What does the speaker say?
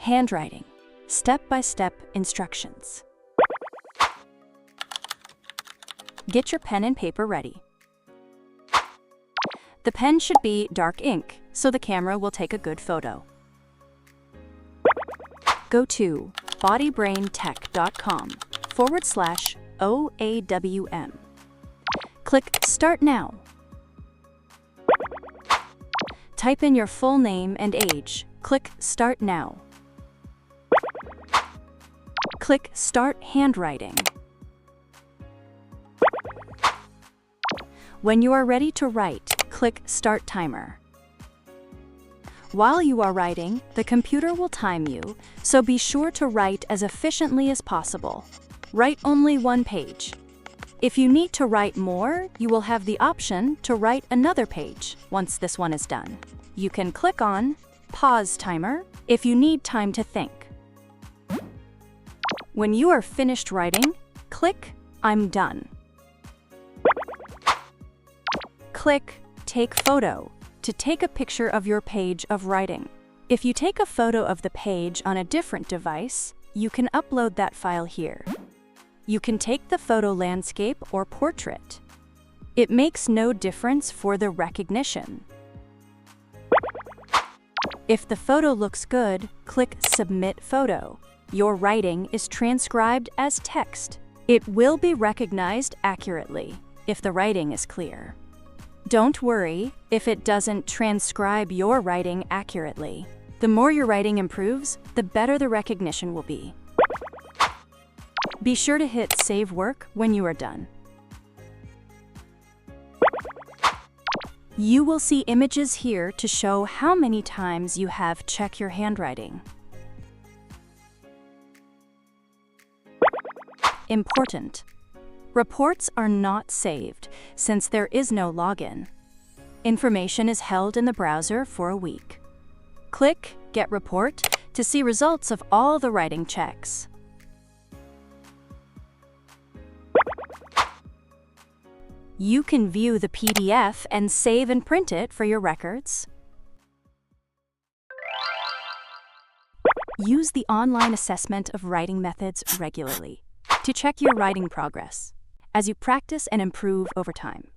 Handwriting. Step-by-step instructions. Get your pen and paper ready. The pen should be dark ink, so the camera will take a good photo. Go to bodybraintech.com/OAWM. Click Start Now. Type in your full name and age. Click Start Now. Click Start Handwriting. When you are ready to write, click Start Timer. While you are writing, the computer will time you, so be sure to write as efficiently as possible. Write only one page. If you need to write more, you will have the option to write another page once this one is done. You can click on Pause Timer if you need time to think. When you are finished writing, click I'm done. Click Take Photo to take a picture of your page of writing. If you take a photo of the page on a different device, you can upload that file here. You can take the photo landscape or portrait. It makes no difference for the recognition. If the photo looks good, click Submit Photo. Your writing is transcribed as text. It will be recognized accurately if the writing is clear. Don't worry if it doesn't transcribe your writing accurately. The more your writing improves, the better the recognition will be. Be sure to hit Save Work when you are done. You will see images here to show how many times you have checked your handwriting. Important. Reports are not saved since there is no login. Information is held in the browser for a week. Click Get Report to see results of all the writing checks. You can view the PDF and save and print it for your records. Use the online assessment of writing methods regularly to check your writing progress as you practice and improve over time.